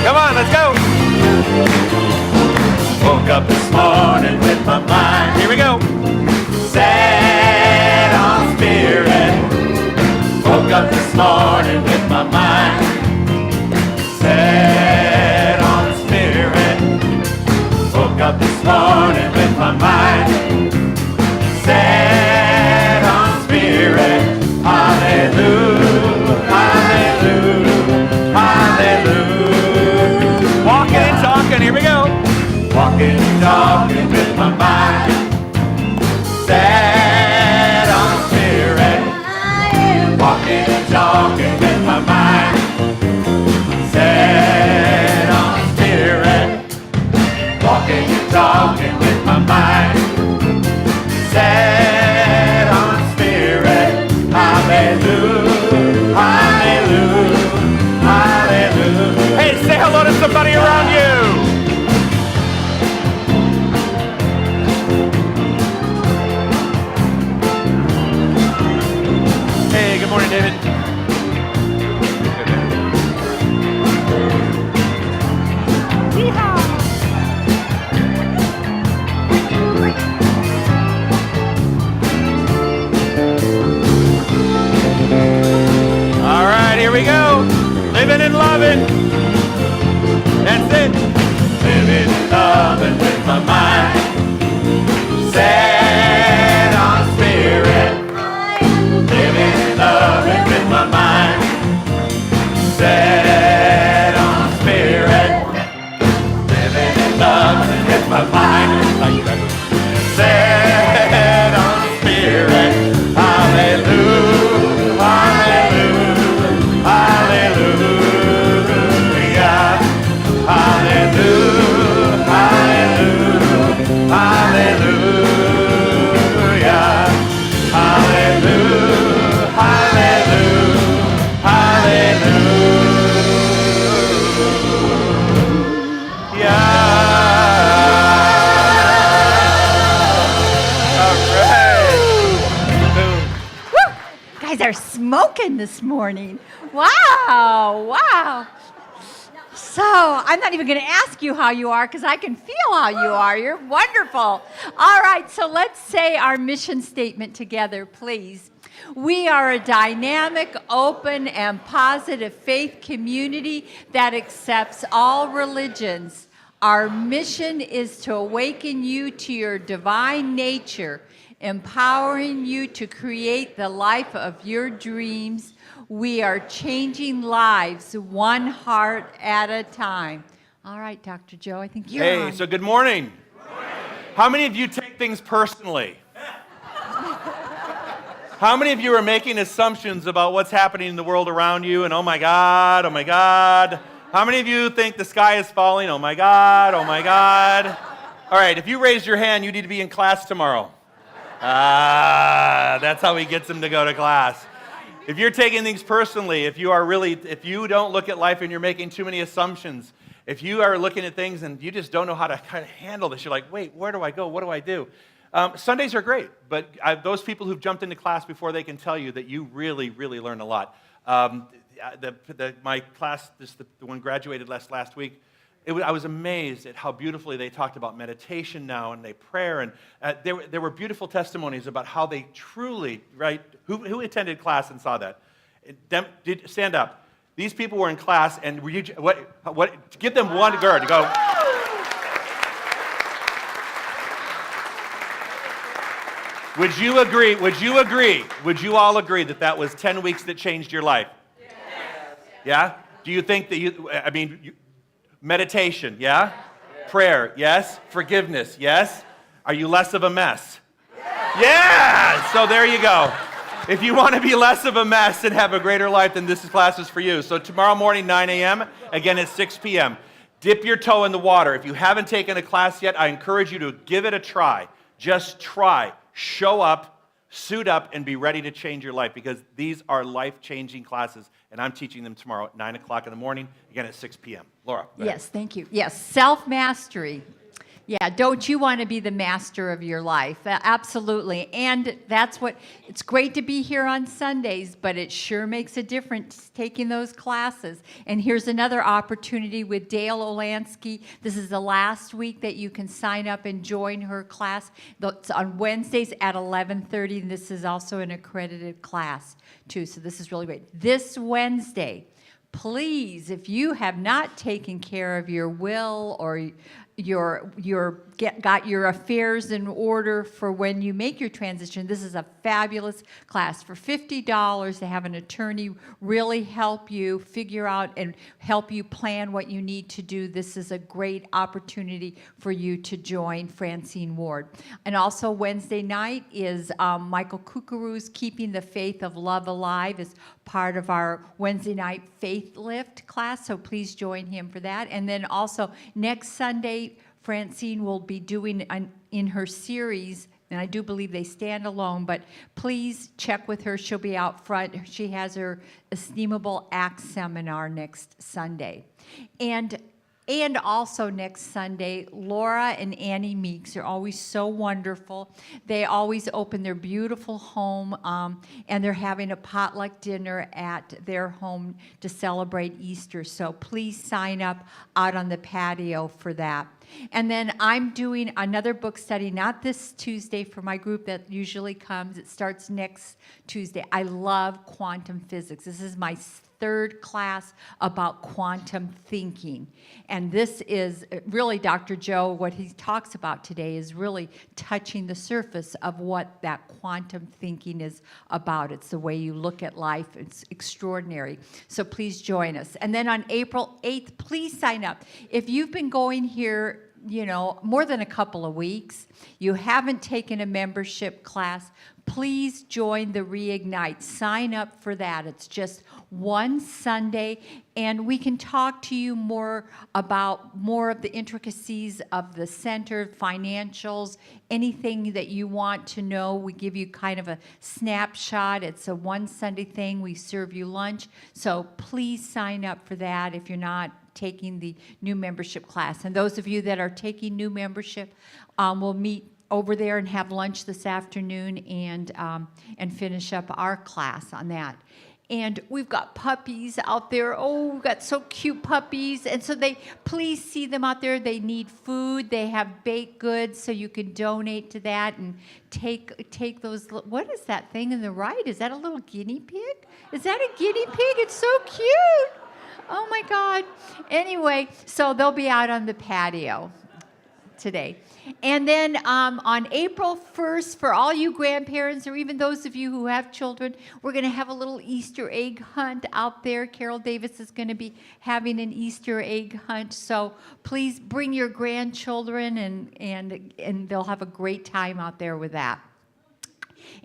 Come on, let's go. Woke up this morning with my mind. Here we go. Set on spirit. Woke up this morning with my mind. Set on spirit. Woke up this morning with my mind. Set on spirit. Hallelujah, hallelujah, hallelujah. Walking and talking, here we go. Walking and talking with my mind. Set on spirit. Walking and talking with my mind. Set on spirit. Walking and talking with my mind. Set on spirit. Hallelujah, hallelujah, hallelujah. Hey, say hello to somebody around you. Hey, good morning, David. Yeehaw. All right, here we go. Living and loving. That's it. Living and loving with my mind. Set on spirit. Living and loving with my mind. Set on spirit. Living and loving with my mind. Set on spirit. Hallelujah, hallelujah, hallelujah, hallelujah, hallelujah, hallelujah, hallelujah, hallelujah, hallelujah. You guys are smoking this morning. Wow, wow. So I'm not even going to ask you how you are because I can feel how you are. You're wonderful. All right, so let's say our mission statement together, please. We are a dynamic, open, and positive faith community that accepts all religions. Our mission is to awaken you to your divine nature, empowering you to create the life of your dreams. We are changing lives one heart at a time. All right, Dr. Joe, I think you're on. Hey, so good morning. How many of you take things personally? How many of you are making assumptions about what's happening in the world around you and oh my God, oh my God? How many of you think the sky is falling? Oh my God, oh my God. All right, if you raise your hand, you need to be in class tomorrow. That's how he gets them to go to class. If you're taking things personally, if you don't look at life and you're making too many assumptions, if you are looking at things and you just don't know how to kind of handle this, you're like, wait, where do I go? What do I do? Sundays are great, but those people who've jumped into class before, they can tell you that you really, really learn a lot. My class, the one graduated last week, I was amazed at how beautifully they talked about meditation now and prayer, and there were beautiful testimonies about how they truly, right? Who attended class and saw that? Stand up. These people were in class, and give them one word. Go. Would you agree? Would you all agree that was 10 weeks that changed your life? Yes. Yeah? Do you think that meditation, yeah? Prayer, yes? Forgiveness, yes? Are you less of a mess? Yeah! So there you go. If you want to be less of a mess and have a greater life, then this class is for you. So tomorrow morning, 9 a.m., again at 6 p.m., dip your toe in the water. If you haven't taken a class yet, I encourage you to give it a try. Just try. Show up, suit up, and be ready to change your life because these are life-changing classes, and I'm teaching them tomorrow at 9 o'clock in the morning, again at 6 p.m. Laura. Yes, thank you. Yes, self-mastery. Yeah, don't you want to be the master of your life? Absolutely. And that's what, it's great to be here on Sundays, but it sure makes a difference taking those classes. And here's another opportunity with Dale Olansky. This is the last week that you can sign up and join her class. It's on Wednesdays at 11:30. And this is also an accredited class, too. So this is really great. This Wednesday, please, if you have not taken care of your will or got your affairs in order for when you make your transition, this is a fabulous class. For $50 to have an attorney really help you figure out and help you plan what you need to do, this is a great opportunity for you to join Francine Ward. And also Wednesday night is Michael Kukuru's Keeping the Faith of Love Alive is part of our Wednesday night Faith Lift class, so please join him for that. And then also next Sunday, Francine will be doing in her series, and I do believe they stand alone, but please check with her. She'll be out front. She has her Esteemable Acts seminar next Sunday. And also next Sunday, Laura and Annie Meeks are always so wonderful. They always open their beautiful home, and they're having a potluck dinner at their home to celebrate Easter. So please sign up out on the patio for that. And then I'm doing another book study, not this Tuesday for my group that usually comes. It starts next Tuesday. I love quantum physics. This is my third class about quantum thinking. And this is really, Dr. Joe, what he talks about today is really touching the surface of what that quantum thinking is about. It's the way you look at life. It's extraordinary. So please join us. And then on April 8th, please sign up. If you've been going here, more than a couple of weeks, you haven't taken a membership class, please join the Reignite. Sign up for that. It's just one Sunday, and we can talk to you more about more of the intricacies of the center, financials, anything that you want to know. We give you kind of a snapshot. It's a one Sunday thing. We serve you lunch. So please sign up for that if you're not taking the new membership class. And those of you that are taking new membership, we'll meet over there and have lunch this afternoon and finish up our class on that. And we've got puppies out there. Oh, we've got so cute puppies. And so please see them out there. They need food. They have baked goods, so you can donate to that and take those. What is that thing on the right? Is that a little guinea pig? Is that a guinea pig? It's so cute. Oh my God. Anyway, so they'll be out on the patio today. And then on April 1st, for all you grandparents or even those of you who have children, we're going to have a little Easter egg hunt out there. Carol Davis is going to be having an Easter egg hunt. So please bring your grandchildren, and they'll have a great time out there with that.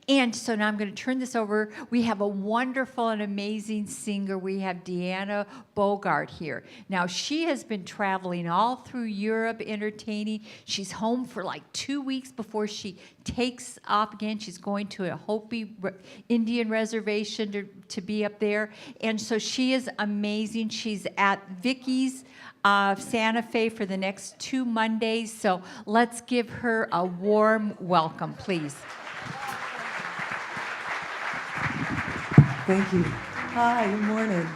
And so now I'm going to turn this over. We have a wonderful and amazing singer. We have Deanna Bogart here. Now, she has been traveling all through Europe entertaining. She's home for like 2 weeks before she takes off again. She's going to a Hopi Indian reservation to be up there. And so she is amazing. She's at Vicky's Santa Fe for the next 2 Mondays. So let's give her a warm welcome, please. Thank you. Hi, good morning.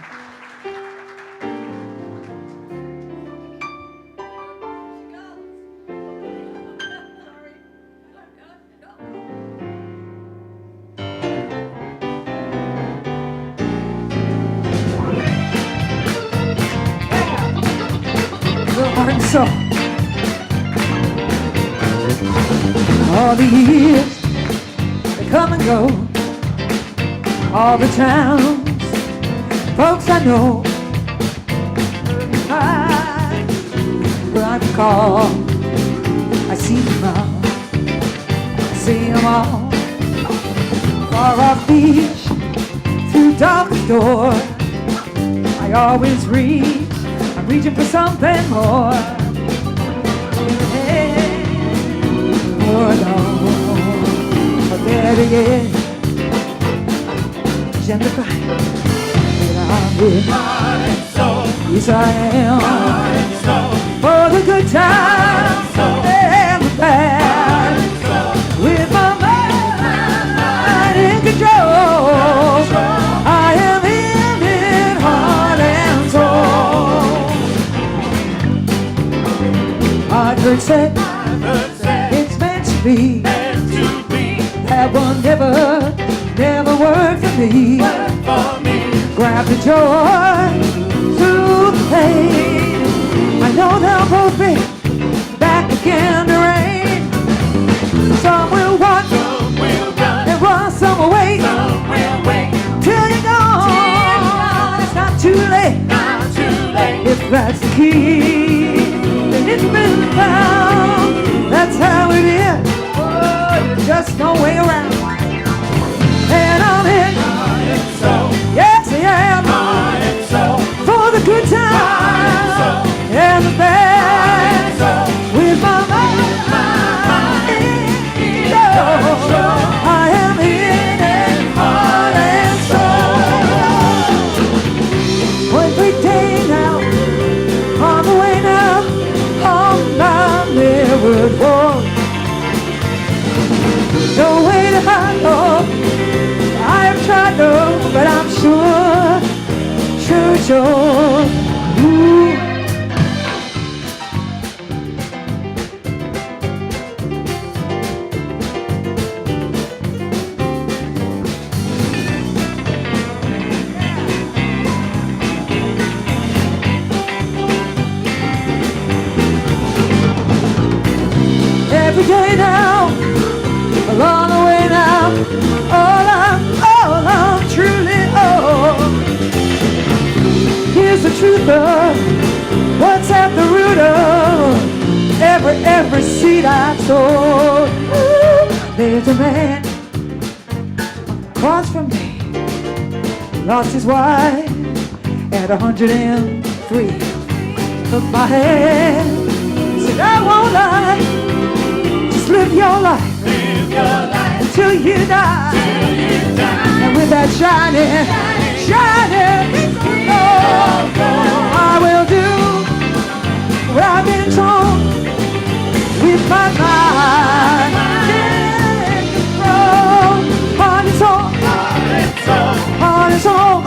Little heart soul. All the years, they come and go. All the towns, folks I know, I recall, I see them all, I see them all. Far off beach, through dark door, I always reach, I'm reaching for something more. Hey, oh no, but there it is. And the cry that I'm here. Heart and soul. Yes, I am. Heart and soul. For the good times. Hey. I've heard say it's meant to be. That one never worked for me. Grab the joy through the pain. I know they'll both be back again to rain. Some will run and run, some will wait till you're gone. It's not too late. If that's the key, then it's been found. That's how it is. Oh, there's just no way around. And I'm in. Yes, I am. For the good times and the bad. With my mind. I am in and heart and soul. Every day now, on the way now, on my mirrored wall. No way to hide, no. I have tried, no, but I'm sure. Ooh. Every day now, along the way now, all I'm truly here's the truth of what's at the root of every seed I've sowed. Ooh, there's a man across from me, lost his wife at 103. Took my hand, said I won't lie. Live your life until you die. And with that shining, I will do what I've been told with my mind. Heart and soul, heart and soul, heart and soul,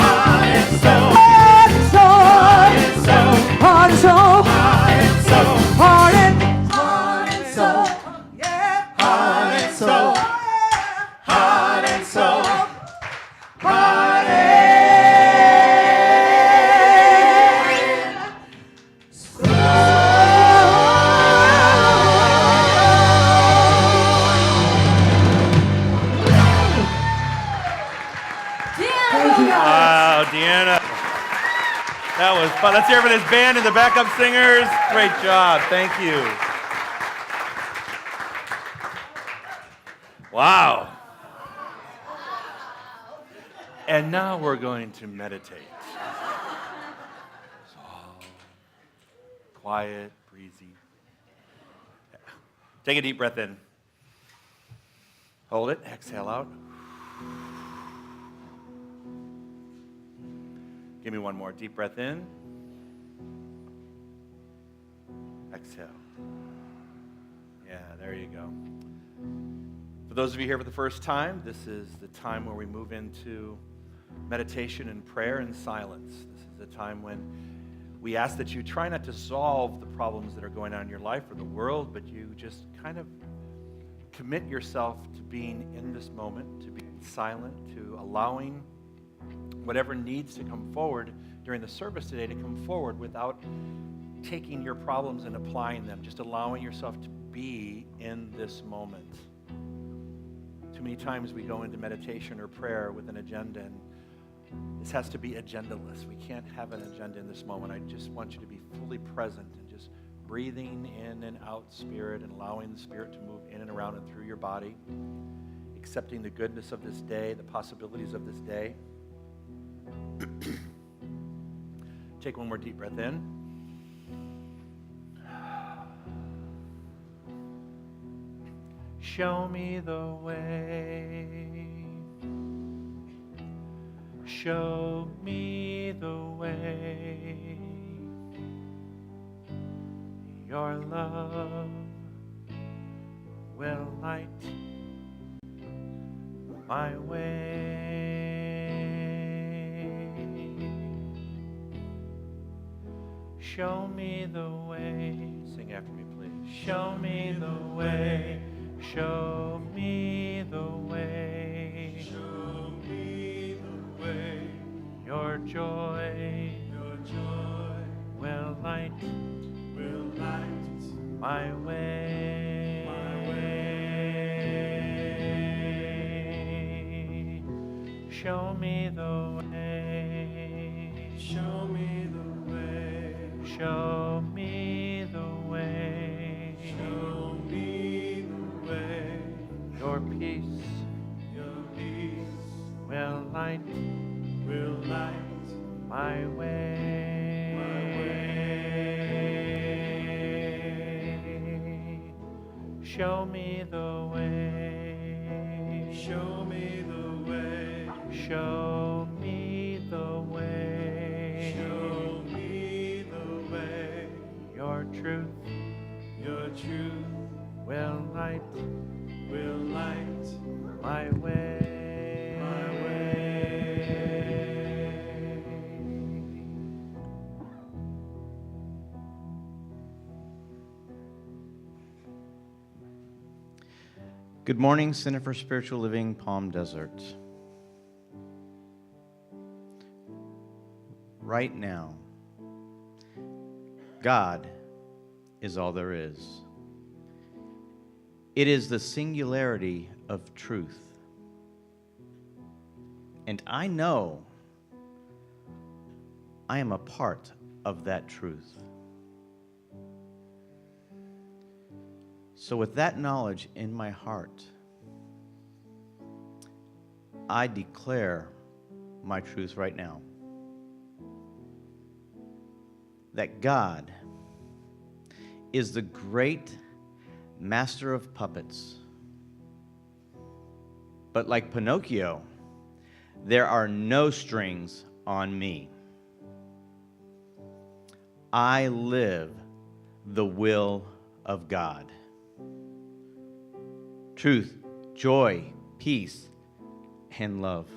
heart and soul, heart and soul, heart and soul, heart and soul. Wow, Deanna. That was fun. Let's hear it for this band and the backup singers. Great job. Thank you. Wow. And now we're going to meditate. So, quiet, breezy. Take a deep breath in. Hold it. Exhale out. Give me one more. Deep breath in. Exhale. Yeah, there you go. For those of you here for the first time, this is the time where we move into meditation and prayer and silence. This is a time when we ask that you try not to solve the problems that are going on in your life or the world, but you just kind of commit yourself to being in this moment, to being silent, to allowing whatever needs to come forward during the service today to come forward without taking your problems and applying them, just allowing yourself to be in this moment. Too many times we go into meditation or prayer with an agenda, and this has to be agendaless. We can't have an agenda in this moment. I just want you to be fully present and just breathing in and out Spirit and allowing the Spirit to move in and around and through your body, accepting the goodness of this day, the possibilities of this day. Take one more deep breath in. Show me the way. Show me the way. Your love will light my way. Show me the way. Sing after me, please. Show me the way. Show me the way. Show me the way. Your joy will light my way. Show me the way. Show me the way. Show me the way. Show me the way. Your peace will light my way. Show me the way. Show me the way. Show me the way. Show me the way. Your truth will light my way. Good morning, Center for Spiritual Living, Palm Desert. Right now, God is all there is. It is the singularity of truth. And I know I am a part of that truth. So with that knowledge in my heart, I declare my truth right now. That God is the great master of puppets. But like Pinocchio, there are no strings on me. I live the will of God. Truth, joy, peace, and love.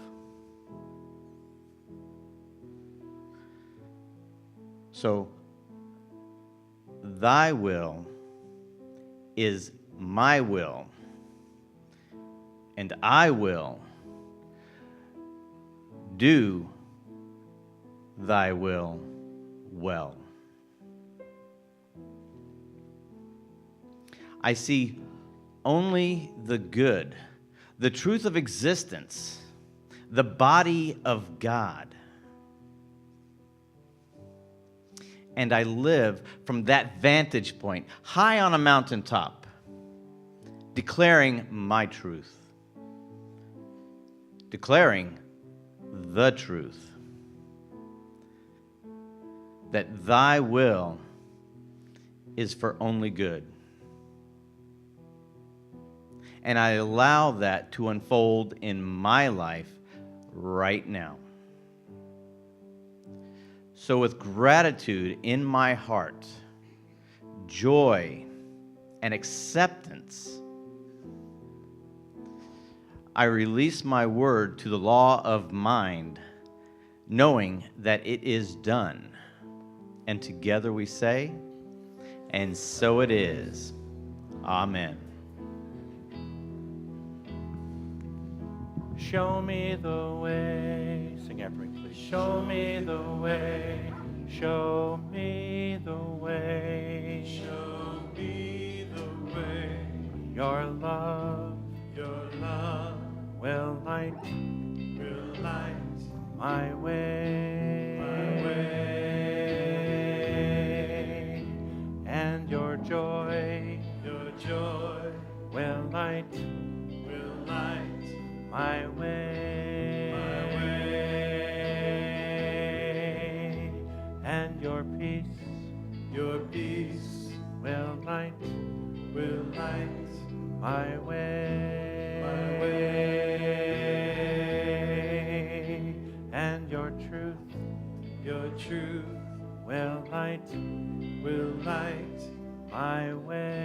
So, thy will is my will, and I will do thy will well. I see only the good, the truth of existence, the body of God. And I live from that vantage point, high on a mountaintop, declaring my truth, declaring the truth, that thy will is for only good. And I allow that to unfold in my life right now. So with gratitude in my heart, joy and acceptance, I release my word to the law of mind, knowing that it is done. And together we say, and so it is. Amen. Show me the way. Sing after me, please. Show me the way. Show me the way. Show me the way. Your love will light my way. And your joy will light my way. And your peace will light my way. And your truth will light my way.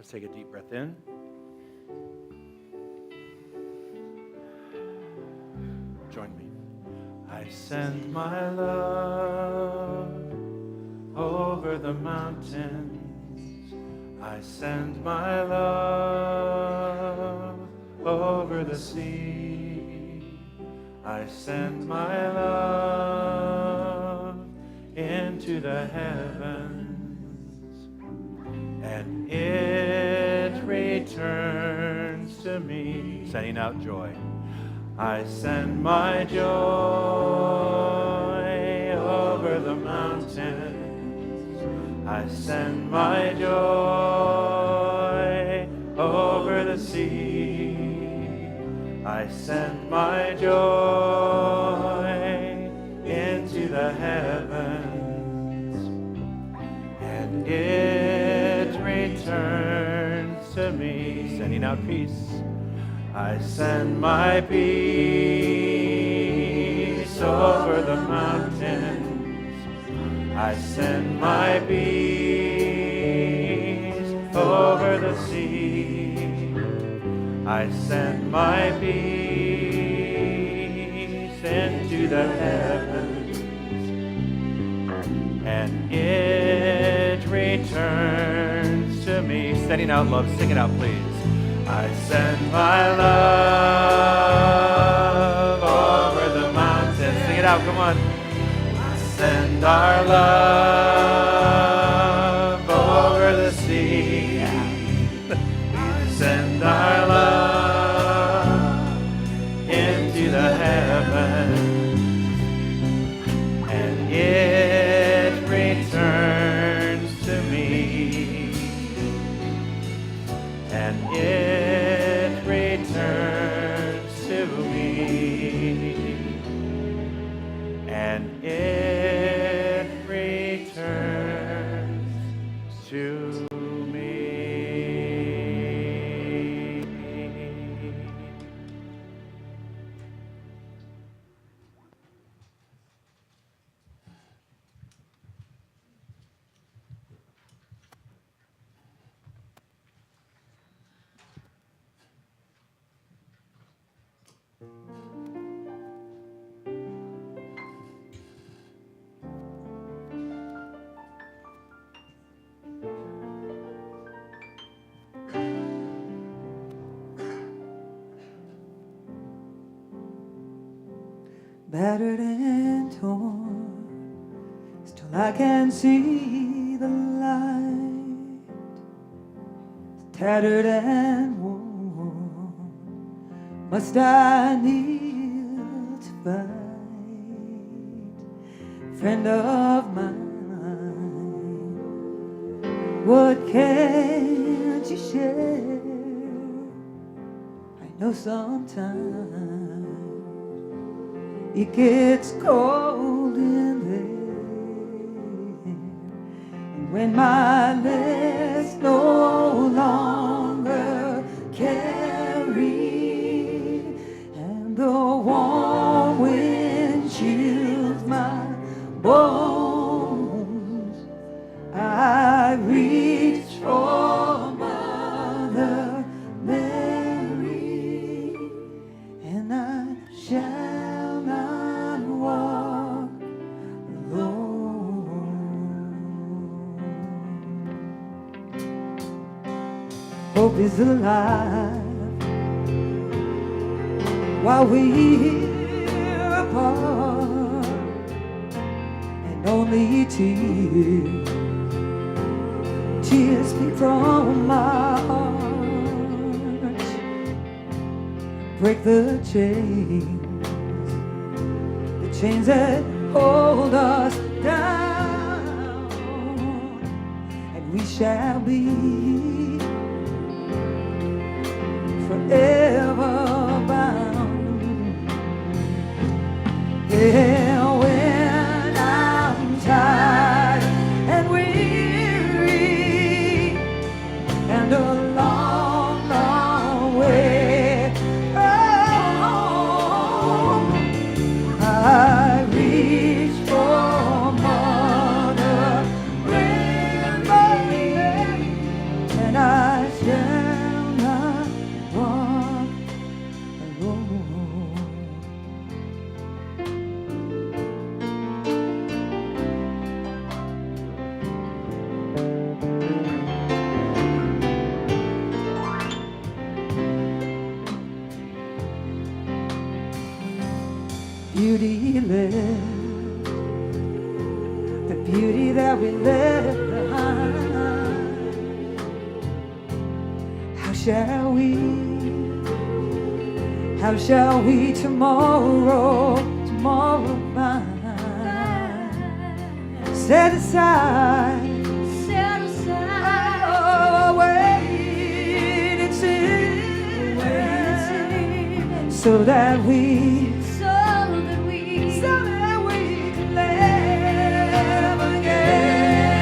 Let's take a deep breath in. Join me. I send my love over the mountains. I send my love over the sea. I send my love into the heavens, and it returns to me, sending out joy. I send my joy over the mountains. I send my joy over the sea. I send my joy into the heavens, and it returns to me, sending out peace. I send my peace over the mountains. I send my peace over the sea. I send my peace into the heavens, and it returns to me. Sending out love. Sing it out, please. I send my love over the mountains. Sing it out, come on. I send our love over the sea. We send our love into the heavens, and it returns to me, and it returns to me, and it returns to me. Battered and torn, still I can see the light. Tattered and worn, must I kneel to fight? Friend of mine, what can't you share? I know sometimes it gets cold in there, and when my legs no longer carry, and the warm wind chills my bones, I reach for Mother Mary, and I shall not walk alone. Hope is alive while we're apart, and only tears speak from my heart. Break the chains that hold us down, and we shall be forever bound. Yeah, when I'm tired and weary, and a long, long way home, I reach for Mother Mary, and I beauty left, the beauty that we left behind. How shall we tomorrow find? Set aside, oh, wait and see, so that we can live again.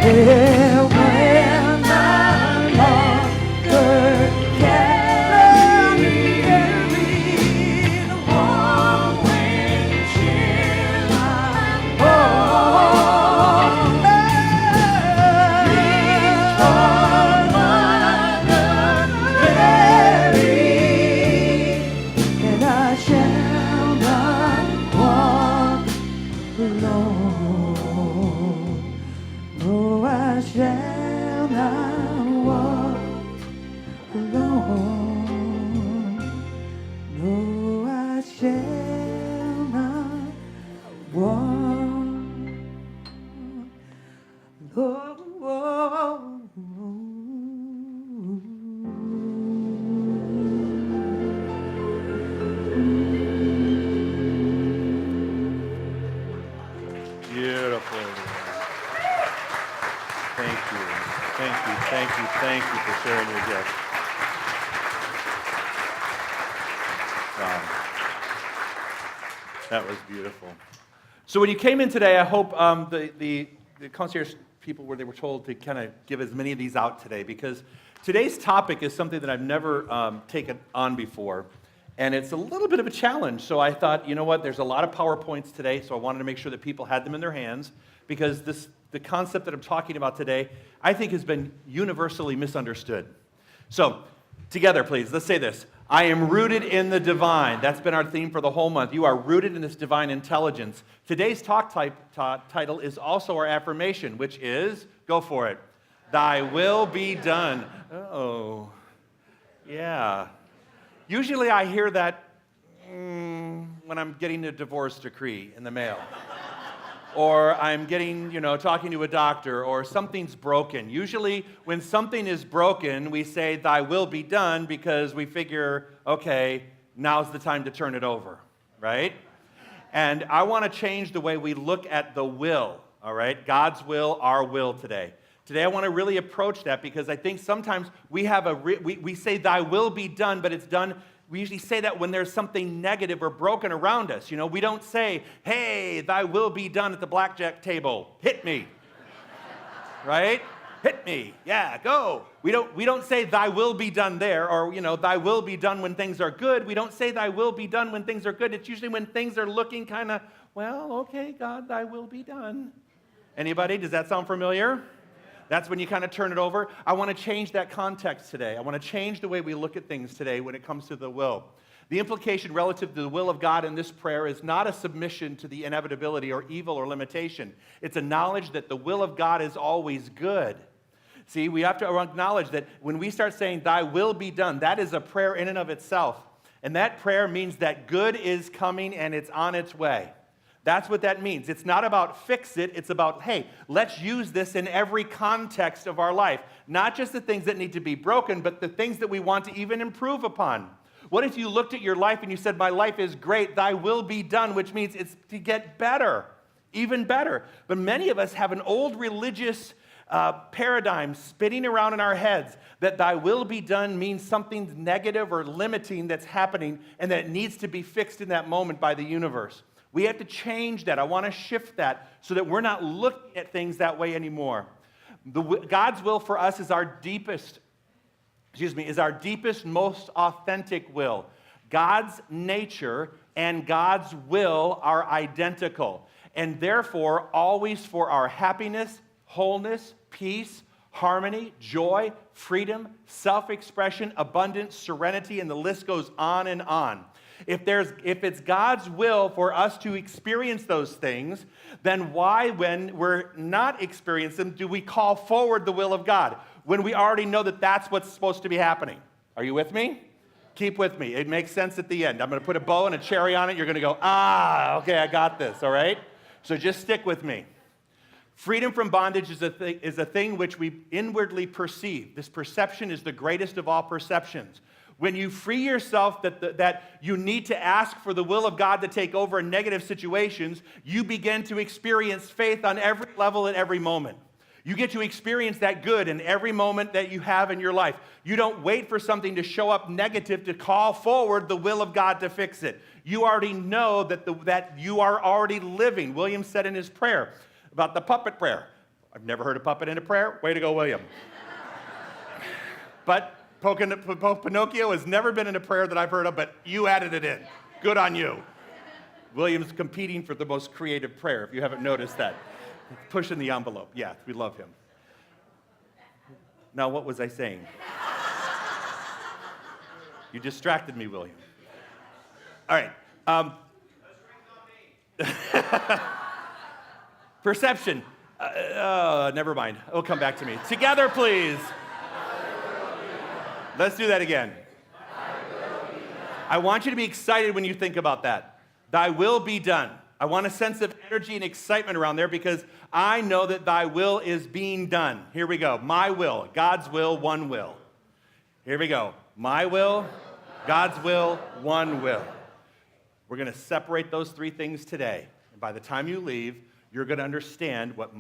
Yeah, when my longer carry the warm wind chill my home. Reach for my carry, and I shall not walk alone. No, I shall not walk alone. No, I shall not walk Beautiful. Thank you. Thank you for sharing your gift. Wow. That was beautiful. So when you came in today, I hope the concierge people they were told to kind of give as many of these out today, because today's topic is something that I've never taken on before. And it's a little bit of a challenge. So I thought, you know what, there's a lot of PowerPoints today, so I wanted to make sure that people had them in their hands, because the concept that I'm talking about today, I think has been universally misunderstood. So, together please, let's say this. I am rooted in the divine. That's been our theme for the whole month. You are rooted in this divine intelligence. Today's title is also our affirmation, which is, go for it, Thy will be done. Oh, yeah. Usually I hear that when I'm getting a divorce decree in the mail. Or I'm talking to a doctor, or something's broken. Usually when something is broken, we say, Thy will be done, because we figure, okay, now's the time to turn it over, right? And I want to change the way we look at the will, all right? God's will, our will today. Today I want to really approach that, because I think sometimes we have we say Thy will be done, but it's done. We usually say that when there's something negative or broken around us. You know, we don't say, hey, Thy will be done at the blackjack table. Hit me. Right? Hit me. Yeah, go. We don't say Thy will be done there, or Thy will be done when things are good. We don't say Thy will be done when things are good. It's usually when things are looking kind of, well, okay, God, Thy will be done. Anybody? Does that sound familiar? That's when you kind of turn it over. I want to change that context today. I want to change the way we look at things today when it comes to the will. The implication relative to the will of God in this prayer is not a submission to the inevitability or evil or limitation. It's a knowledge that the will of God is always good. See, we have to acknowledge that when we start saying, Thy will be done, that is a prayer in and of itself. And that prayer means that good is coming and it's on its way. That's what that means. It's not about fix it. It's about, hey, let's use this in every context of our life. Not just the things that need to be broken, but the things that we want to even improve upon. What if you looked at your life and you said, my life is great, Thy will be done, which means it's to get better, even better. But many of us have an old religious paradigm spinning around in our heads that Thy will be done means something negative or limiting that's happening, and that it needs to be fixed in that moment by the universe. We have to change that. I want to shift that so that we're not looking at things that way anymore. God's will for us is our deepest, most authentic will. God's nature and God's will are identical, and therefore always for our happiness, wholeness, peace, harmony, joy, freedom, self-expression, abundance, serenity, and the list goes on and on. If it's God's will for us to experience those things, then why, when we're not experiencing them, do we call forward the will of God when we already know that that's what's supposed to be happening? Are you with me? Keep with me. It makes sense at the end. I'm going to put a bow and a cherry on it. You're going to go, okay, I got this, all right? So just stick with me. Freedom from bondage is a thing which we inwardly perceive. This perception is the greatest of all perceptions. When you free yourself that you need to ask for the will of God to take over in negative situations, you begin to experience faith on every level at every moment. You get to experience that good in every moment that you have in your life. You don't wait for something to show up negative to call forward the will of God to fix it. You already know that you are already living. William said in his prayer about the puppet prayer. I've never heard a puppet in a prayer. Way to go, William. But Pinocchio has never been in a prayer that I've heard of, but you added it in. Good on you. William's competing for the most creative prayer, if you haven't noticed that. Pushing the envelope. Yeah, we love him. Now, what was I saying? You distracted me, William. All right. Perception. Never mind. It'll come back to me. Together, please. Let's do that again. I want you to be excited when you think about that. Thy will be done. I want a sense of energy and excitement around there because I know that thy will is being done. Here we go. My will, God's will, one will. Here we go. My will, God's will, one will. We're going to separate those three things today. And by the time you leave, you're going to understand what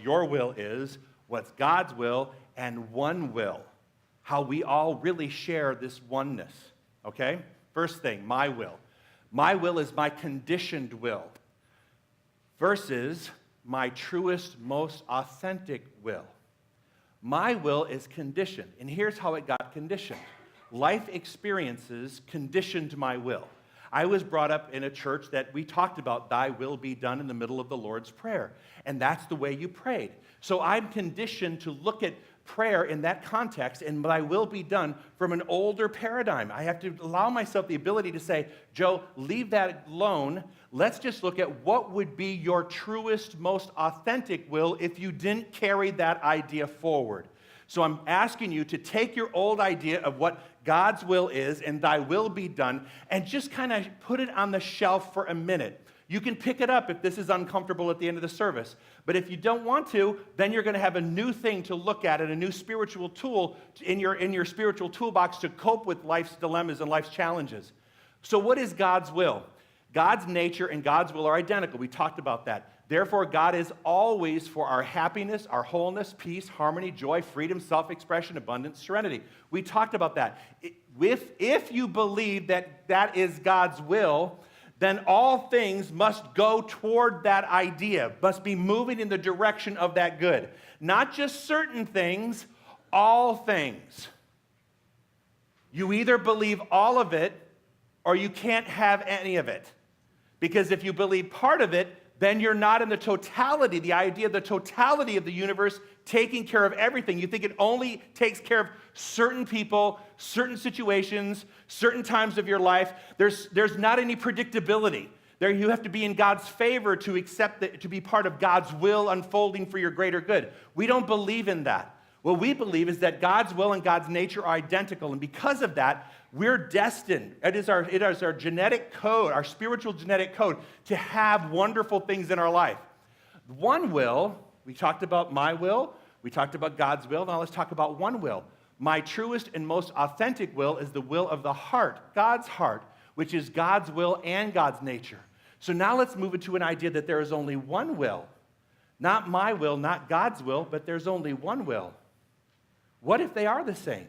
your will is, what's God's will, and one will. How we all really share this oneness, okay? First thing, my will. My will is my conditioned will versus my truest, most authentic will. My will is conditioned, and here's how it got conditioned. Life experiences conditioned my will. I was brought up in a church that we talked about thy will be done in the middle of the Lord's Prayer, and that's the way you prayed. So I'm conditioned to look at prayer in that context, and thy will be done from an older paradigm. I have to allow myself the ability to say, Joe, leave that alone. Let's just look at what would be your truest, most authentic will if you didn't carry that idea forward. So I'm asking you to take your old idea of what God's will is and thy will be done and just kind of put it on the shelf for a minute. You can pick it up if this is uncomfortable at the end of the service. But if you don't want to, then you're going to have a new thing to look at and a new spiritual tool in your spiritual toolbox to cope with life's dilemmas and life's challenges. So what is God's will? God's nature and God's will are identical. We talked about that. Therefore, God is always for our happiness, our wholeness, peace, harmony, joy, freedom, self-expression, abundance, serenity. We talked about that. If you believe that that is God's will, then all things must go toward that idea, must be moving in the direction of that good. Not just certain things, all things. You either believe all of it or you can't have any of it. Because if you believe part of it, then you're not in the totality, the idea of the totality of the universe taking care of everything. You think it only takes care of certain people, certain situations, certain times of your life. There's not any predictability. There you have to be in God's favor to accept that, to be part of God's will unfolding for your greater good. We don't believe in that. What we believe is that God's will and God's nature are identical, and because of that, we're destined. It is our genetic code, our spiritual genetic code, to have wonderful things in our life. One will, we talked about my will, we talked about God's will, now let's talk about one will. My truest and most authentic will is the will of the heart, God's heart, which is God's will and God's nature. So now let's move into an idea that there is only one will. Not my will, not God's will, but there's only one will. What if they are the same?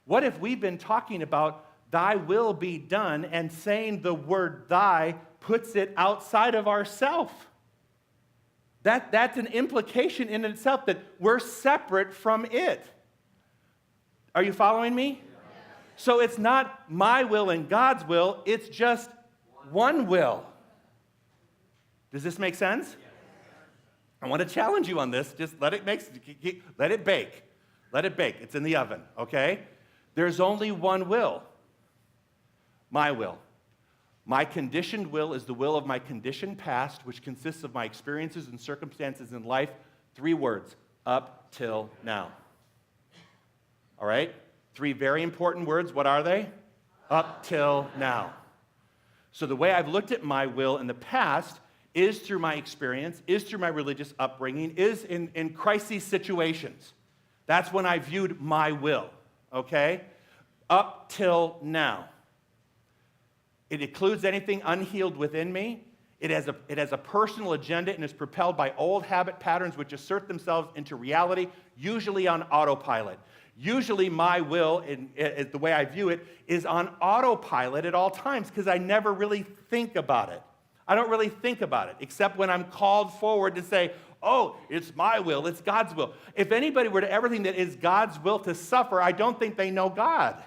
What if we've been talking about thy will be done and saying the word thy puts it outside of ourself? That's an implication in itself that we're separate from it. Are you following me? So it's not my will and God's will, it's just one will. Does this make sense? I want to challenge you on this. Just let it bake. Let it bake. It's in the oven, okay? There's only one will. My will. My conditioned will is the will of my conditioned past, which consists of my experiences and circumstances in life. 3 words, up till now. All right? 3 very important words. What are they? Up till now. So the way I've looked at my will in the past is through my experience, is through my religious upbringing, is in crisis situations. That's when I viewed my will, okay? Up till now. It includes anything unhealed within me. It has a personal agenda and is propelled by old habit patterns which assert themselves into reality, usually on autopilot. Usually my will, the way I view it, is on autopilot at all times because I never really think about it. I don't really think about it, except when I'm called forward to say, oh, it's my will, it's God's will. If anybody were to ever think that it's God's will to suffer, I don't think they know God.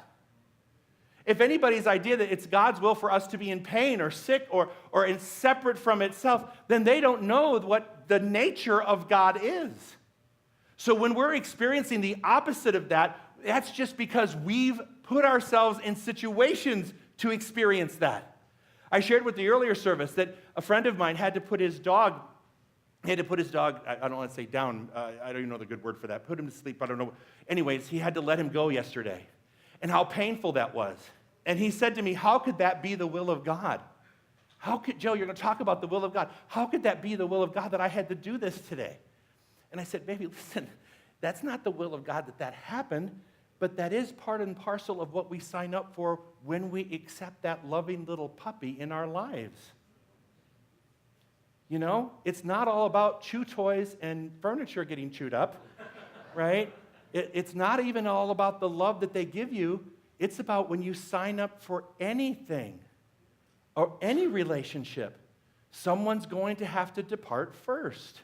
If anybody's idea that it's God's will for us to be in pain or sick or separate from itself, then they don't know what the nature of God is. So when we're experiencing the opposite of that, that's just because we've put ourselves in situations to experience that. I shared with the earlier service that a friend of mine had to put his dog, I don't want to say down, I don't even know the good word for that, put him to sleep, I don't know. Anyways, he had to let him go yesterday. And how painful that was. And he said to me, how could that be the will of God? Joe, you're going to talk about the will of God. How could that be the will of God that I had to do this today? And I said, baby, listen, that's not the will of God that happened, but that is part and parcel of what we sign up for when we accept that loving little puppy in our lives. You know, it's not all about chew toys and furniture getting chewed up, right? It's not even all about the love that they give you. It's about when you sign up for anything or any relationship, someone's going to have to depart first.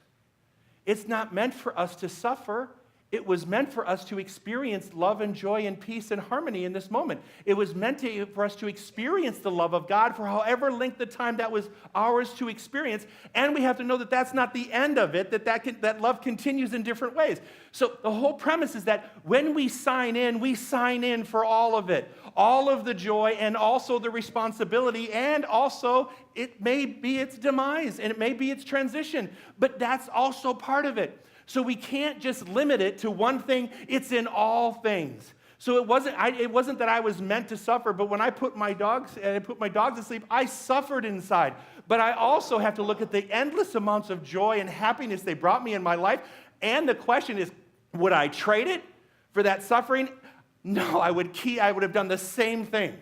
It's not meant for us to suffer. It was meant for us to experience love and joy and peace and harmony in this moment. It was meant for us to experience the love of God for however length of time that was ours to experience. And we have to know that that's not the end of it, that love continues in different ways. So the whole premise is that when we sign in for all of it, all of the joy and also the responsibility, and also it may be its demise and it may be its transition, but that's also part of it. So we can't just limit it to one thing. It's in all things. So it wasn't that I was meant to suffer, but when I put my dogs to sleep, I suffered inside. But I also have to look at the endless amounts of joy and happiness they brought me in my life. And the question is, would I trade it for that suffering? No, I would have done the same thing.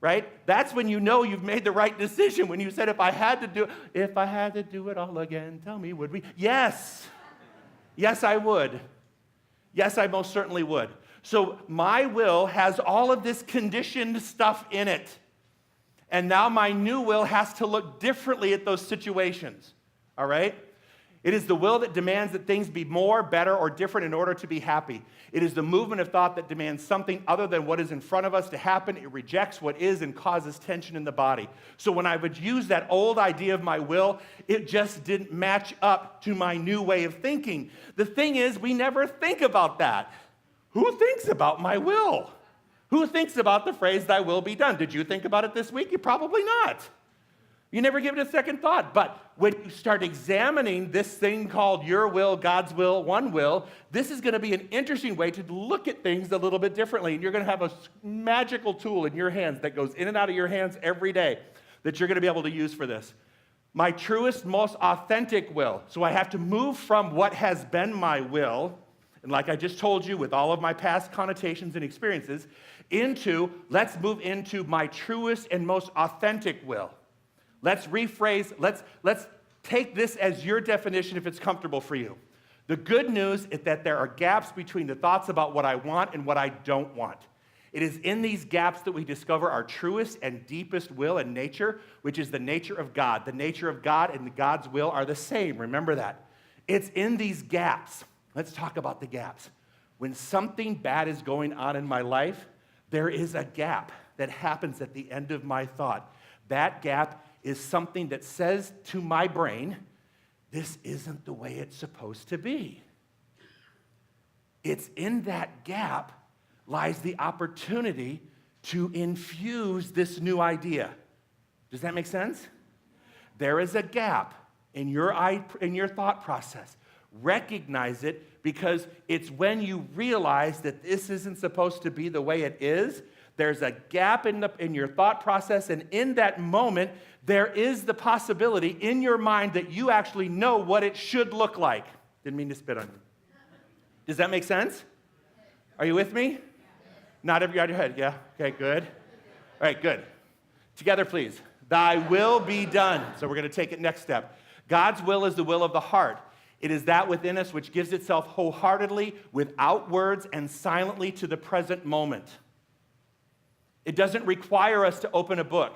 Right? That's when you know you've made the right decision. When you said, if I had to do it all again, tell me, would we? Yes. Yes, I would. Yes, I most certainly would. So my will has all of this conditioned stuff in it. And now my new will has to look differently at those situations. All right? It is the will that demands that things be more, better, or different in order to be happy. It is the movement of thought that demands something other than what is in front of us to happen. It rejects what is and causes tension in the body. So when I would use that old idea of my will, it just didn't match up to my new way of thinking. The thing is, we never think about that. Who thinks about my will? Who thinks about the phrase, thy will be done? Did you think about it this week? You probably not. You never give it a second thought. But when you start examining this thing called your will, God's will, one will, this is going to be an interesting way to look at things a little bit differently. And you're going to have a magical tool in your hands that goes in and out of your hands every day that you're going to be able to use for this. My truest, most authentic will. So I have to move from what has been my will, and like I just told you with all of my past connotations and experiences, let's move into my truest and most authentic will. Let's rephrase, let's take this as your definition if it's comfortable for you. The good news is that there are gaps between the thoughts about what I want and what I don't want. It is in these gaps that we discover our truest and deepest will and nature, which is the nature of God. The nature of God and God's will are the same. Remember that. It's in these gaps. Let's talk about the gaps. When something bad is going on in my life, there is a gap that happens at the end of my thought. That gap is something that says to my brain, this isn't the way it's supposed to be. It's in that gap lies the opportunity to infuse this new idea. Does that make sense? There is a gap in your thought process. Recognize it, because it's when you realize that this isn't supposed to be the way it is There's a gap in your thought process, and in that moment, there is the possibility in your mind that you actually know what it should look like. Didn't mean to spit on you. Does that make sense? Are you with me? Not every out of your head. Yeah? Okay, good. All right, good. Together, please. Thy will be done. So we're going to take it next step. God's will is the will of the heart. It is that within us which gives itself wholeheartedly, without words, and silently to the present moment. It doesn't require us to open a book.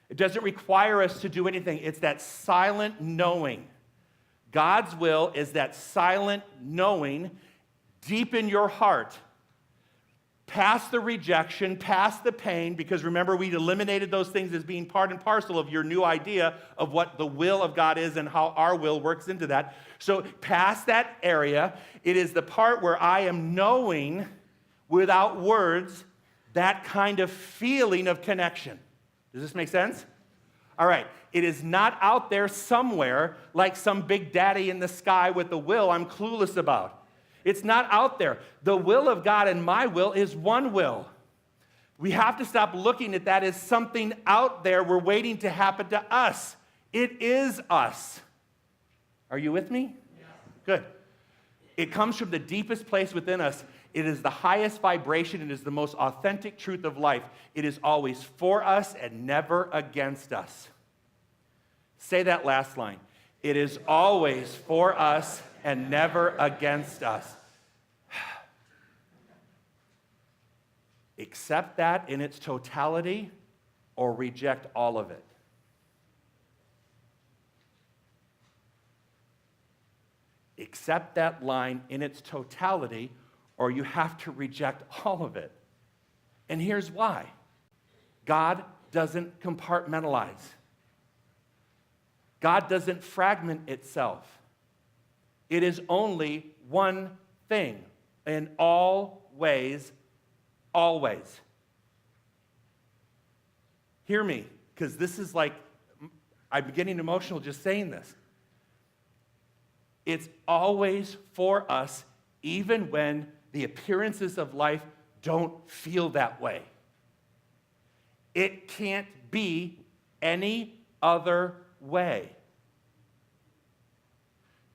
It doesn't require us to do anything. It's that silent knowing. God's will is that silent knowing deep in your heart, past the rejection, past the pain, because remember, we eliminated those things as being part and parcel of your new idea of what the will of God is and how our will works into that. So past that area, it is the part where I am knowing without words that kind of feeling of connection. Does this make sense? All right. It is not out there somewhere like some big daddy in the sky with a will I'm clueless about. It's not out there. The will of God and my will is one will. We have to stop looking at that as something out there we're waiting to happen to us. It is us. Are you with me? Yeah. Good. It comes from the deepest place within us. It is the highest vibration. It is the most authentic truth of life. It is always for us and never against us. Say that last line. It is always for us and never against us. Accept that in its totality or reject all of it. Accept that line in its totality or you have to reject all of it. And here's why. God doesn't compartmentalize. God doesn't fragment itself. It is only one thing in all ways, always. Hear me, because this is like, I'm getting emotional just saying this. It's always for us, even when the appearances of life don't feel that way. It can't be any other way.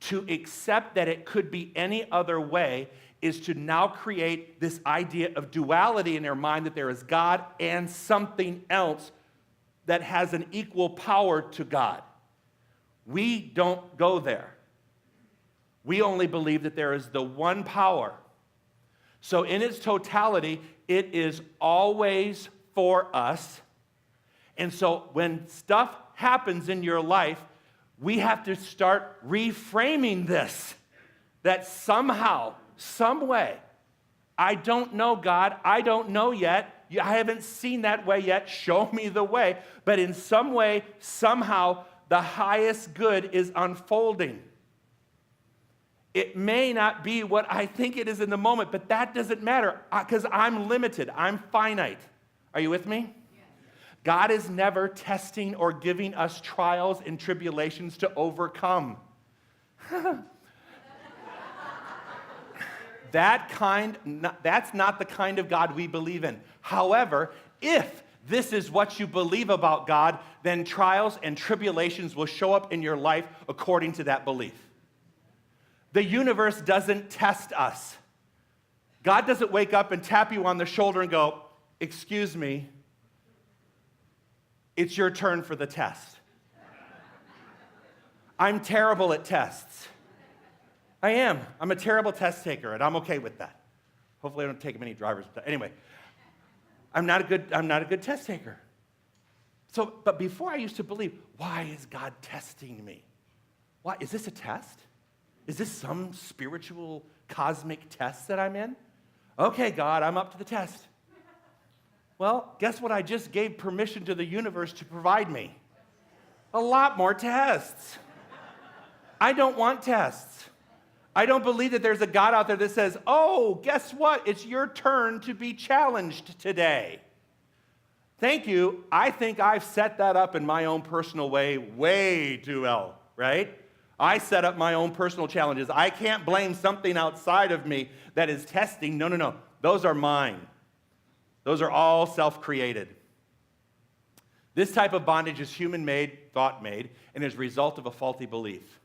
To accept that it could be any other way is to now create this idea of duality in our mind that there is God and something else that has an equal power to God. We don't go there. We only believe that there is the one power. So in its totality, it is always for us. And so when stuff happens in your life, we have to start reframing this. That somehow, some way, I don't know God, I don't know yet, I haven't seen that way yet, show me the way. But in some way, somehow, the highest good is unfolding. It may not be what I think it is in the moment, but that doesn't matter because I'm limited. I'm finite. Are you with me? Yes. God is never testing or giving us trials and tribulations to overcome. That's not the kind of God we believe in. However, if this is what you believe about God, then trials and tribulations will show up in your life according to that belief. The universe doesn't test us. God doesn't wake up and tap you on the shoulder and go, "Excuse me, it's your turn for the test." I'm terrible at tests. I am. I'm a terrible test taker, and I'm okay with that. Hopefully I don't take many drivers. Anyway, I'm not a good test taker. But before I used to believe, why is God testing me? Why? Is this a test? Is this some spiritual cosmic test that I'm in? Okay, God, I'm up to the test. Well, guess what? I just gave permission to the universe to provide me. A lot more tests. I don't want tests. I don't believe that there's a God out there that says, "Oh, guess what? It's your turn to be challenged today." Thank you. I think I've set that up in my own personal way too well, right? I set up my own personal challenges. I can't blame something outside of me that is testing. No. Those are mine. Those are all self-created. This type of bondage is human-made, thought-made, and is a result of a faulty belief.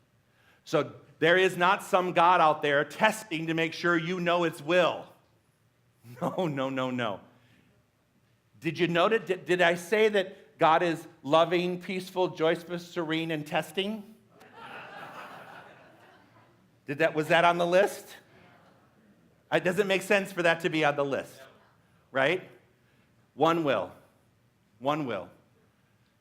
So there is not some God out there testing to make sure you know its will. No, no, no, no. Did you note it? Did I say that God is loving, peaceful, joyful, serene, and testing? Was that on the list? It doesn't make sense for that to be on the list, right? One will. One will.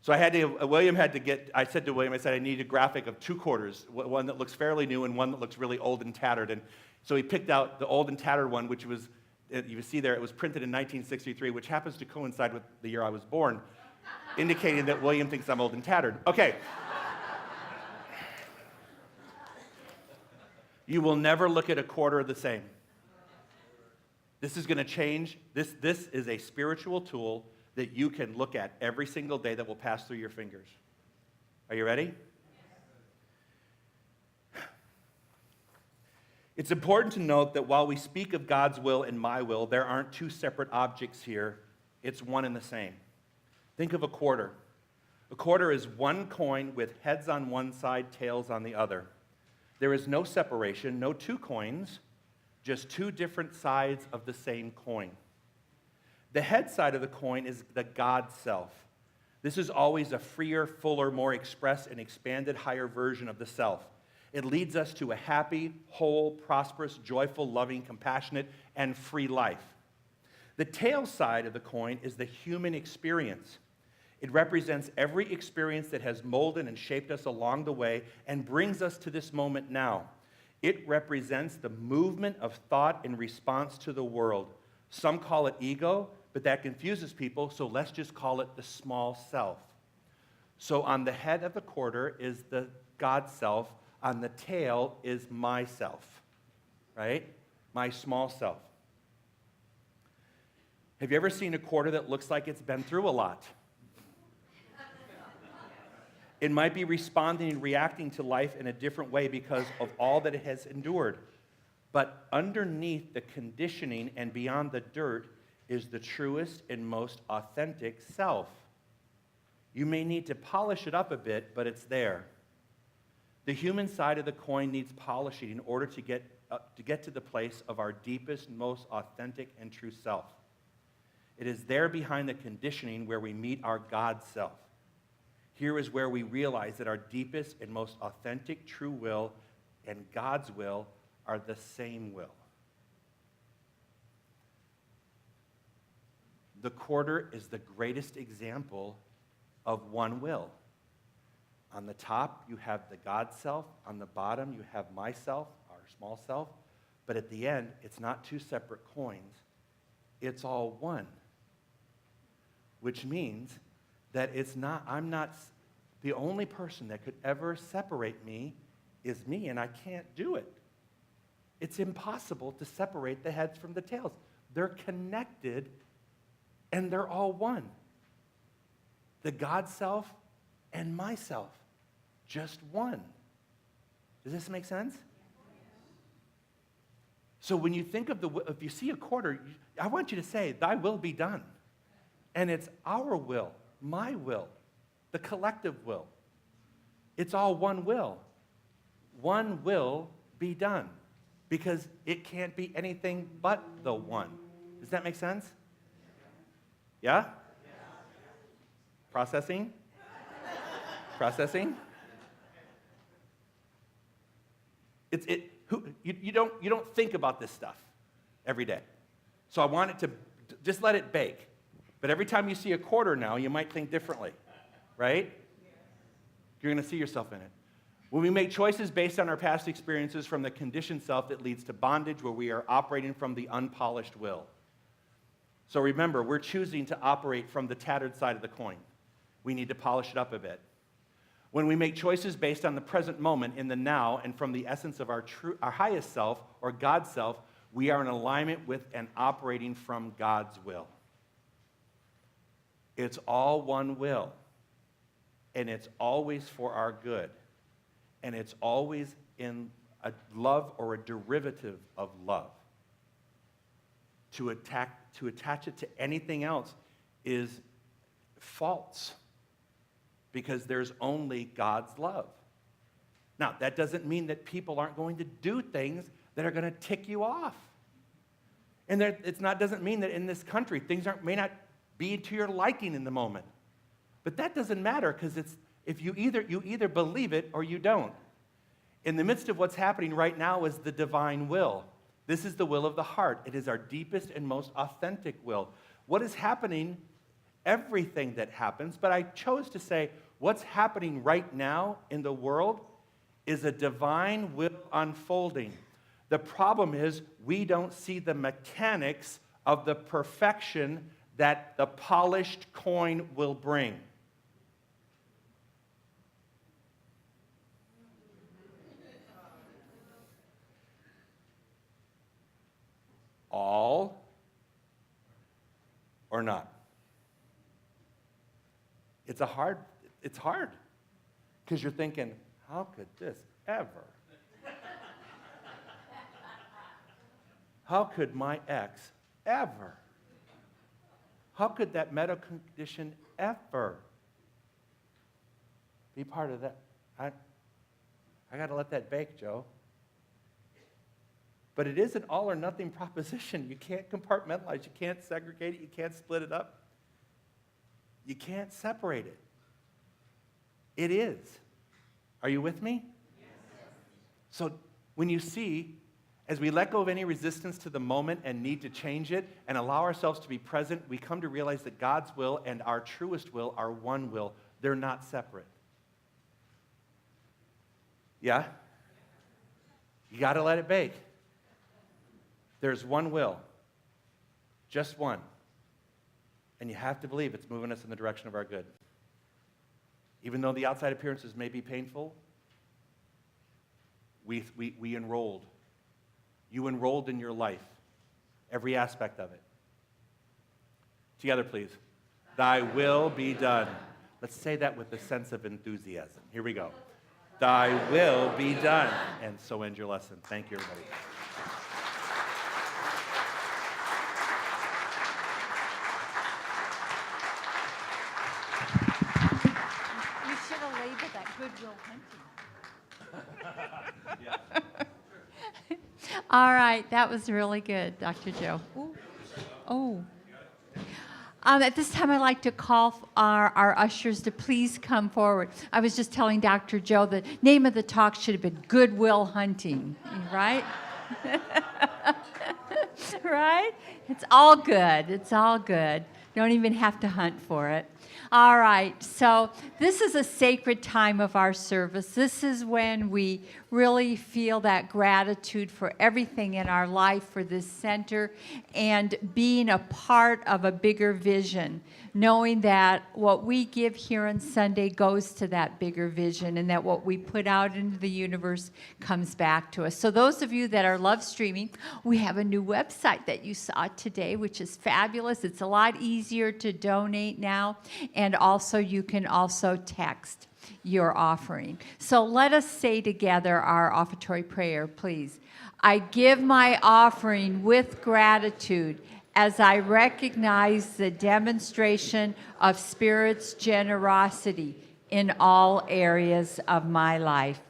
So I said to William, I said, I need a graphic of 2 quarters, one that looks fairly new and one that looks really old and tattered. And so he picked out the old and tattered one, which was, you see there, it was printed in 1963, which happens to coincide with the year I was born, indicating that William thinks I'm old and tattered. Okay. You will never look at a quarter the same. This is going to change. This is a spiritual tool that you can look at every single day that will pass through your fingers. Are you ready? It's important to note that while we speak of God's will and my will, there aren't 2 separate objects here. It's one and the same. Think of a quarter. A quarter is one coin with heads on one side, tails on the other. There is no separation, no 2 coins, just 2 different sides of the same coin. The head side of the coin is the God self. This is always a freer, fuller, more expressed and expanded higher version of the self. It leads us to a happy, whole, prosperous, joyful, loving, compassionate, and free life. The tail side of the coin is the human experience. It represents every experience that has molded and shaped us along the way and brings us to this moment now. It represents the movement of thought in response to the world. Some call it ego, but that confuses people, so let's just call it the small self. So on the head of the quarter is the God self, on the tail is myself, right? My small self. Have you ever seen a quarter that looks like it's been through a lot? It might be responding and reacting to life in a different way because of all that it has endured. But underneath the conditioning and beyond the dirt is the truest and most authentic self. You may need to polish it up a bit, but it's there. The human side of the coin needs polishing in order to get to the place of our deepest, most authentic and true self. It is there behind the conditioning where we meet our God self. Here is where we realize that our deepest and most authentic true will and God's will are the same will. The quarter is the greatest example of one will. On the top, you have the God self. On the bottom, you have myself, our small self. But at the end, it's not 2 separate coins. It's all one. Which means that I'm not, the only person that could ever separate me is me, and I can't do it. It's impossible to separate the heads from the tails. They're connected, and they're all one. The God self and myself, just one. Does this make sense? So when you think of if you see a quarter, I want you to say, thy will be done. And it's our will, my will, the collective will. It's all one will. One will be done because it can't be anything but the one. Does that make sense? Yeah? Processing? Processing? You don't think about this stuff every day. So I want it to just let it bake. But every time you see a quarter now, you might think differently, right? You're going to see yourself in it. When we make choices based on our past experiences from the conditioned self, that leads to bondage where we are operating from the unpolished will. So remember, we're choosing to operate from the tattered side of the coin. We need to polish it up a bit. When we make choices based on the present moment in the now and from the essence of our highest self or God's self, we are in alignment with and operating from God's will. It's all one will, and it's always for our good, and it's always in a love or a derivative of love. to attach it to anything else is false, because there's only God's love. Now, that doesn't mean that people aren't going to do things that are going to tick you off. And doesn't mean that in this country things may not be to your liking in the moment. But that doesn't matter, because you either believe it or you don't. In the midst of what's happening right now is the divine will. This is the will of the heart. It is our deepest and most authentic will. What is happening, everything that happens, but I chose to say what's happening right now in the world is a divine will unfolding. The problem is we don't see the mechanics of the perfection that the polished coin will bring. All or not. It's hard, because you're thinking, how could this ever? How could my ex ever? How could that medical condition ever be part of that? I got to let that bake, Joe. But it is an all or nothing proposition. You can't compartmentalize. You can't segregate it. You can't split it up. You can't separate it. It is. Are you with me? Yes. So when you see, as we let go of any resistance to the moment and need to change it and allow ourselves to be present, we come to realize that God's will and our truest will are one will. They're not separate. Yeah? You got to let it bake. There's one will, just one. And you have to believe it's moving us in the direction of our good. Even though the outside appearances may be painful, we enrolled. You enrolled in your life, every aspect of it. Together, please. Thy will be done. Let's say that with a sense of enthusiasm. Here we go. Thy will be done. And so end your lesson. Thank you, everybody. You should have labeled that Goodwill Hunting. All right, that was really good, Dr. Joe. Ooh. Oh. At this time, I'd like to call our ushers to please come forward. I was just telling Dr. Joe the name of the talk should have been Goodwill Hunting, right? Right? It's all good. It's all good. Don't even have to hunt for it. All right, so this is a sacred time of our service. This is when we really feel that gratitude for everything in our life, for this center, and being a part of a bigger vision, knowing that what we give here on Sunday goes to that bigger vision, and that what we put out into the universe comes back to us. So those of you that are live streaming, we have a new website that you saw today, which is fabulous. It's a lot easier to donate now, and also you can also text your offering. So let us say together our offertory prayer, please. I give my offering with gratitude as I recognize the demonstration of Spirit's generosity in all areas of my life.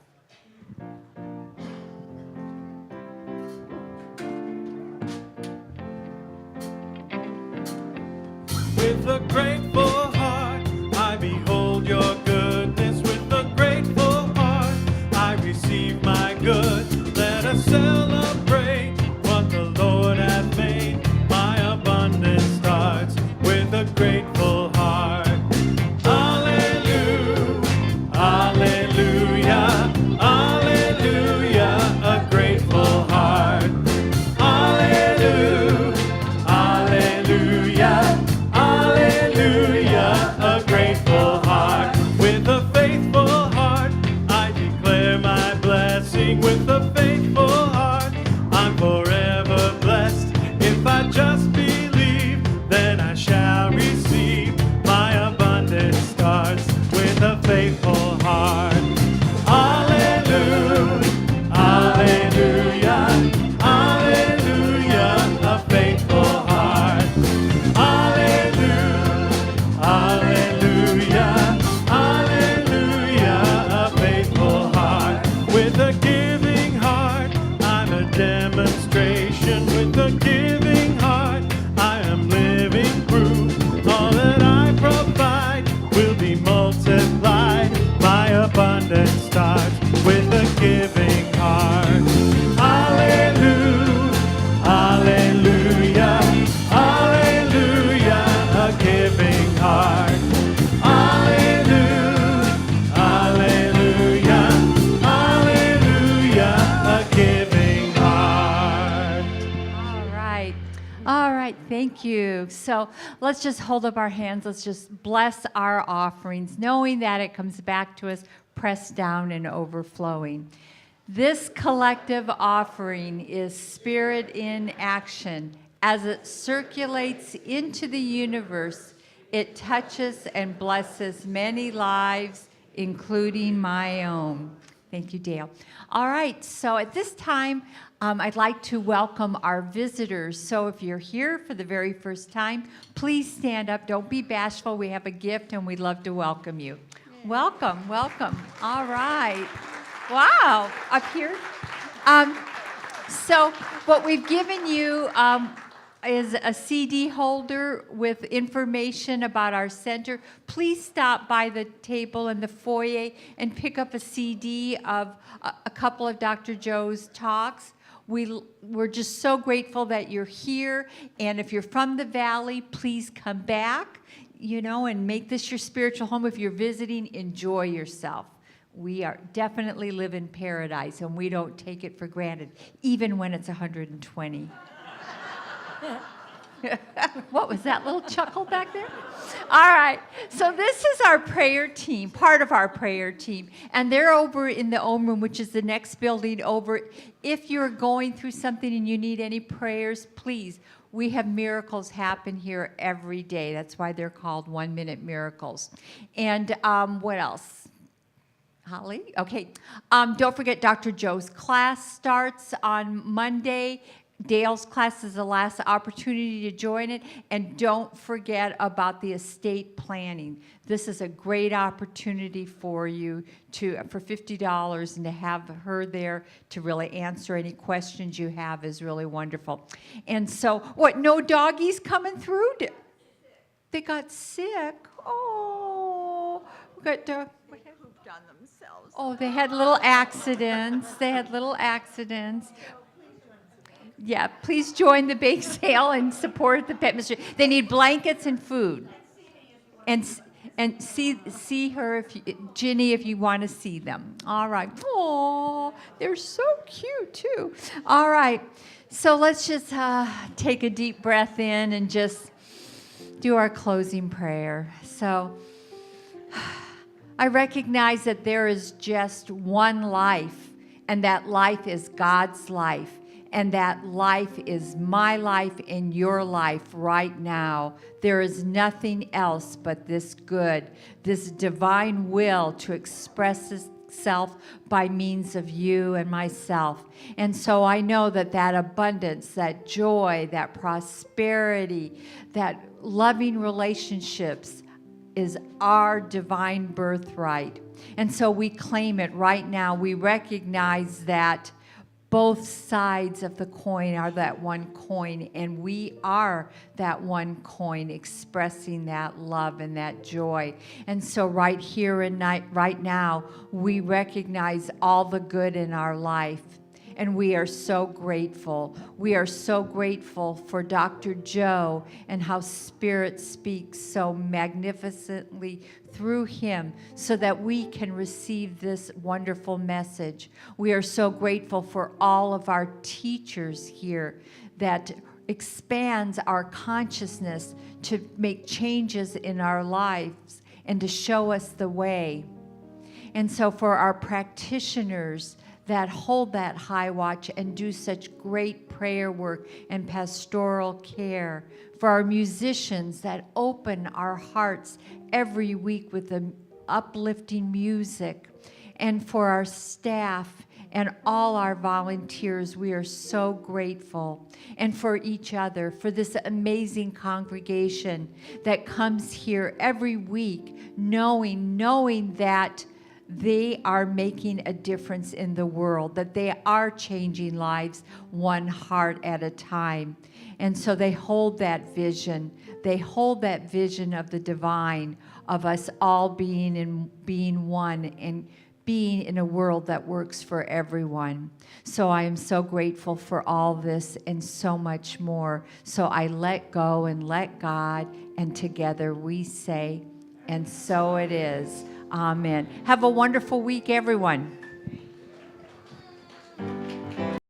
With a grateful heart, I behold your goodness. With a grateful heart, I receive my good. Let us celebrate what the Lord hath made. My abundance starts with a grateful heart. Hallelujah, hallelujah. Thank you. So let's just hold up our hands. Let's just bless our offerings, knowing that it comes back to us pressed down and overflowing. This collective offering is spirit in action. As it circulates into the universe, it touches and blesses many lives, including my own. Thank you, Dale. All right, so at this time, I'd like to welcome our visitors. So if you're here for the very first time, please stand up. Don't be bashful. We have a gift, and we'd love to welcome you. Welcome, welcome. All right. Wow, up here. So what we've given you is a CD holder with information about our center. Please stop by the table in the foyer and pick up a CD of a couple of Dr. Joe's talks. We're just so grateful that you're here, and if you're from the Valley, please come back, and make this your spiritual home. If you're visiting, enjoy yourself. We are definitely live in paradise, and we don't take it for granted, even when it's 120. What was that little chuckle back there? All right. So this is our prayer team, part of our prayer team. And they're over in the Ohm Room, which is the next building over. If you're going through something and you need any prayers, please. We have miracles happen here every day. That's why they're called 1-minute miracles. And what else? Holly? Okay. Don't forget Dr. Joe's class starts on Monday. Dale's class is the last opportunity to join it. And don't forget about the estate planning. This is a great opportunity for you for $50, and to have her there to really answer any questions you have is really wonderful. And so, what, no doggies coming through? They got sick. Oh, we got Pooped on themselves. Oh, they had little accidents. Yeah, please join the bake sale and support the pet ministry. They need blankets and food. And see her, Ginny, if you want to see them. All right. Oh, they're so cute, too. All right. So let's just take a deep breath in and just do our closing prayer. So I recognize that there is just one life, and that life is God's life. And that life is my life and your life right now. There is nothing else but this good, this divine will to express itself by means of you and myself. And so I know that abundance, that joy, that prosperity, that loving relationships is our divine birthright. And so we claim it right now. We recognize that both sides of the coin are that one coin, and we are that one coin expressing that love and that joy. And so right here and right now, we recognize all the good in our life, and we are so grateful. We are so grateful for Dr. Joe and how Spirit speaks so magnificently through him so that we can receive this wonderful message. We are so grateful for all of our teachers here that expands our consciousness to make changes in our lives and to show us the way. And so for our practitioners that hold that high watch and do such great prayer work and pastoral care, for our musicians that open our hearts every week with the uplifting music, and for our staff and all our volunteers, we are so grateful. And for each other, for this amazing congregation that comes here every week, knowing that they are making a difference in the world, that they are changing lives one heart at a time. And so they hold that vision. They hold that vision of the divine, of us all being one and being in a world that works for everyone. So I am so grateful for all this and so much more. So I let go and let God, and together we say, and so it is. Amen. Have a wonderful week, everyone.